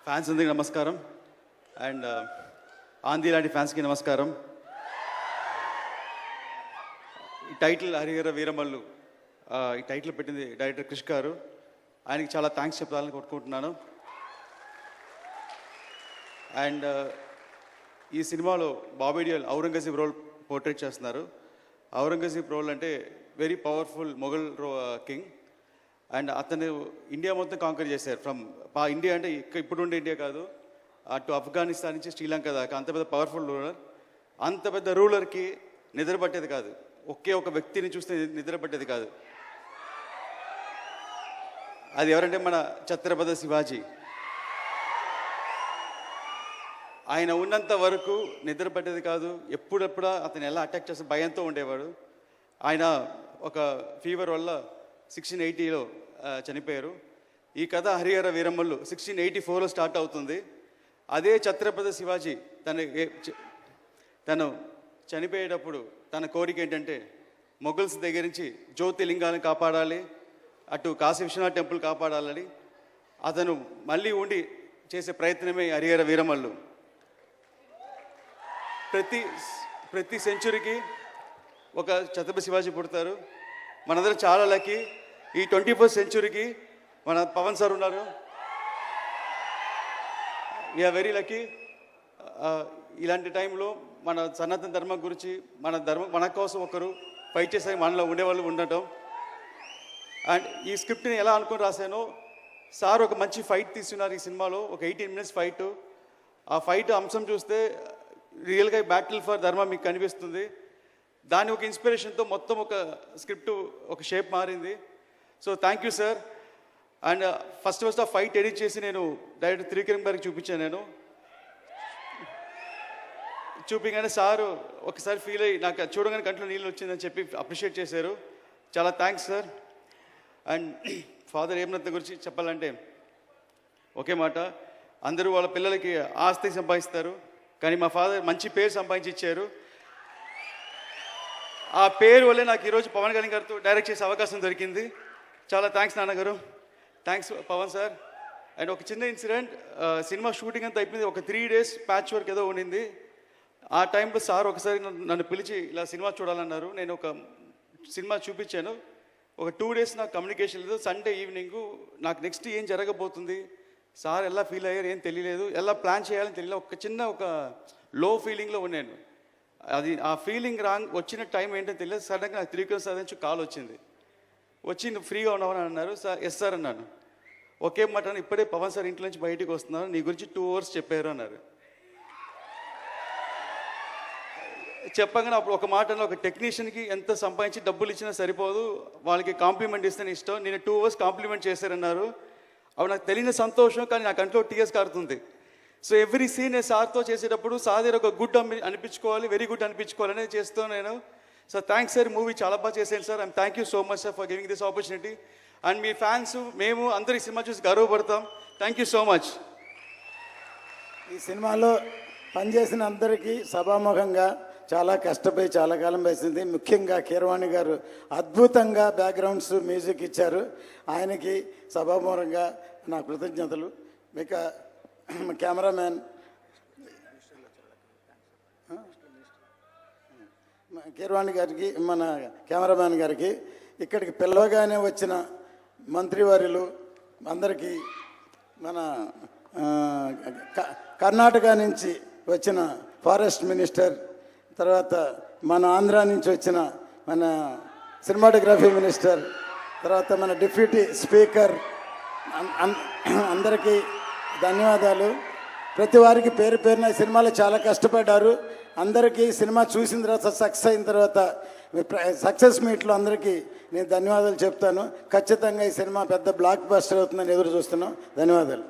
Fans అందరికీ నమస్కారం. And ఆంధీ లాంటి ఫ్యాన్స్కి నమస్కారం. ఈ టైటిల్ హరిహర వీరమల్లు, ఈ టైటిల్ పెట్టింది డైరెక్టర్ క్రిష్ గారు. ఆయనకి చాలా థ్యాంక్స్ చెప్పాలని కొట్టుకుంటున్నాను. అండ్ ఈ సినిమాలో బాబీ డియోల్ ఔరంగజేబ్ రోల్ పోర్ట్రేట్ చేస్తున్నారు. ఔరంగజేబ్ రోల్ అంటే very powerful Mughal king. And అతను ఇండియా మొత్తం కాంకర్ చేశారు. ఇండియా అంటే ఇప్పుడు ఉండే ఇండియా కాదు, అటు ఆఫ్ఘనిస్తాన్ నుంచి శ్రీలంక దాకా అంత పెద్ద పవర్ఫుల్ రూలర్. అంత పెద్ద రూలర్కి నిద్ర పట్టేది కాదు, ఒకే ఒక వ్యక్తిని చూస్తే నిద్ర పట్టేది కాదు. అది ఎవరంటే మన ఛత్రపతి శివాజీ. ఆయన ఉన్నంత వరకు నిద్ర పట్టేది కాదు. ఎప్పుడెప్పుడా అతను ఎలా అటాక్ చేస్తే భయంతో ఉండేవాడు. ఆయన ఒక ఫీవర్ వల్ల 1680లో చనిపోయారు. ఈ కథ హరిహర వీరమల్లు 1684లో స్టార్ట్ అవుతుంది. అదే ఛత్రపతి శివాజీ తను చనిపోయేటప్పుడు తన కోరిక ఏంటంటే మొఘల్స్ దగ్గర నుంచి జ్యోతిర్లింగాన్ని కాపాడాలి, అటు కాశీ విశ్వనాథ్ టెంపుల్ కాపాడాలని అతను మళ్ళీ ఉండి చేసే ప్రయత్నమే హరిహర వీరమల్లు. ప్రతి సెంచురీకి ఒక ఛత్రపతి శివాజీ పుడతారు. మనందరం చాలా లక్కీ. ఈ 21st సెంచురీకి మన పవన్ సార్ ఉన్నారు. We are very lucky. ఇలాంటి టైంలో మన సనాతన ధర్మం గురించి మన కోసం ఒకరు ఫైట్ చేసే మనలో ఉండేవాళ్ళు ఉండటం. అండ్ ఈ స్క్రిప్ట్ని ఎలా అనుకుని రాశానో, సార్ ఒక మంచి ఫైట్ తీసుకున్నారు ఈ సినిమాలో. ఒక 18 minutes ఫైట్. ఆ ఫైట్ అంశం చూస్తే రియల్గా బ్యాటిల్ ఫర్ ధర్మం మీకు కనిపిస్తుంది. దాని ఒక ఇన్స్పిరేషన్తో మొత్తం ఒక స్క్రిప్ట్ ఒక షేప్ మారింది. So thank you sir. And first ఆ ఫైట్ ఎడిట్ చేసి నేను డైరెక్టర్ త్రివిక్రమ్ గారికి చూపించాను. నేను చూపించగానే సారు ఒకసారి ఫీల్ అయ్యి నాకు చూడగానే కంట్లో నీళ్ళు వచ్చిందని చెప్పి అప్రిషియేట్ చేశారు. చాలా థ్యాంక్స్ సార్. అండ్ ఫాదర్ హేమరత్న గురించి చెప్పాలంటే ఒకే మాట, అందరూ వాళ్ళ పిల్లలకి ఆస్తి సంపాదిస్తారు, కానీ మా ఫాదర్ మంచి పేరు సంపాదించి ఇచ్చారు. ఆ పేరు వల్లే నాకు ఈరోజు పవన్ కళ్యాణ్ గారితో డైరెక్ట్ చేసే అవకాశం దొరికింది. చాలా థ్యాంక్స్ నాన్నగారు. Thanks Pawan sir. అండ్ ఒక చిన్న ఇన్సిడెంట్, సినిమా షూటింగ్ అంతా అయిపోయింది. ఒక 3 days ప్యాచ్ వర్క్ ఏదో ఉండింది. ఆ టైంలో సార్ ఒకసారి నన్ను పిలిచి ఇలా సినిమా చూడాలన్నారు. నేను ఒక సినిమా చూపించాను. ఒక 2 days నాకు కమ్యూనికేషన్ లేదు. సండే ఈవినింగ్ నాకు నెక్స్ట్ ఏం జరగబోతుంది, సార్ ఎలా ఫీల్ అయ్యారు ఏం తెలియలేదు, ఎలా ప్లాన్ చేయాలని తెలియలేదు. ఒక చిన్న లో ఫీలింగ్లో ఉన్నాను. ఆ ఫీలింగ్ వచ్చిన టైం ఏంటో తెలియదు. సడన్గా నాకు త్రివిక్రమ్ సార్ నుంచి కాల్ వచ్చింది. వచ్చి నువ్వు ఫ్రీగా ఉన్నావని అన్నారు. సార్ ఎస్ సార్ అన్నాను. ఒకే మాట, ఇప్పుడే పవన్ సార్ ఇంట్లో నుంచి బయటికి వస్తున్నారు, నీ గురించి 2 hours చెప్పారు అన్నారు. చెప్పగానే అప్పుడు ఒక మాట, ఒక టెక్నీషియన్కి ఎంత సంపాదించి డబ్బులు ఇచ్చినా సరిపోదు, వాళ్ళకి కాంప్లిమెంట్ ఇస్తేనే ఇష్టం. నేను 2 hours కాంప్లిమెంట్ చేశారన్నారు. అవి నాకు తెలియని సంతోషం, కానీ నా కంట్లో టీఎస్ కారుతుంది. సో ఎవ్రీ సీన్ నేను సార్తో చేసేటప్పుడు సార్ దగ్గర ఒక గుడ్ అనిపించుకోవాలి, వెరీ గుడ్ అనిపించుకోవాలనే చేస్తూ నేను. సో థ్యాంక్స్ సార్, మూవీ చాలా బాగా చేశాను sir. I'm thank you so much sir for giving this opportunity. And మీ ఫ్యాన్స్ మేము అందరి సినిమా చూసి గర్వపడతాం. Thank you so much. ఈ సినిమాలో పనిచేసిన అందరికీ సభాముఖంగా చాలా కష్టపడి చాలా కాలం వేసింది. ముఖ్యంగా కీరవాణి గారు అద్భుతంగా బ్యాక్గ్రౌండ్స్ మ్యూజిక్ ఇచ్చారు. ఆయనకి సభాముఖంగా నా కృతజ్ఞతలు. ఇక కెమెరామ్యాన్ కీరవాణి గారికి, మన కెమెరామ్యాన్ గారికి, ఇక్కడికి పిలవగానే వచ్చిన మంత్రివర్యులు అందరికీ, మన కర్ణాటక నుంచి వచ్చిన ఫారెస్ట్ మినిస్టర్, తర్వాత మన ఆంధ్ర నుంచి వచ్చిన మన సినిమాటోగ్రఫీ మినిస్టర్, తర్వాత మన డిప్యూటీ స్పీకర్, అందరికీ ధన్యవాదాలు. ప్రతి వారికి పేరు పేరున ఈ సినిమాలో చాలా కష్టపడ్డారు. అందరికీ సినిమా చూసిన తర్వాత సక్సెస్ అయిన తర్వాత సక్సెస్ మీట్లో అందరికీ నేను ధన్యవాదాలు చెప్తాను. ఖచ్చితంగా ఈ సినిమా పెద్ద బ్లాక్ బస్టర్ అవుతుందని ఎదురు చూస్తున్నాం. ధన్యవాదాలు.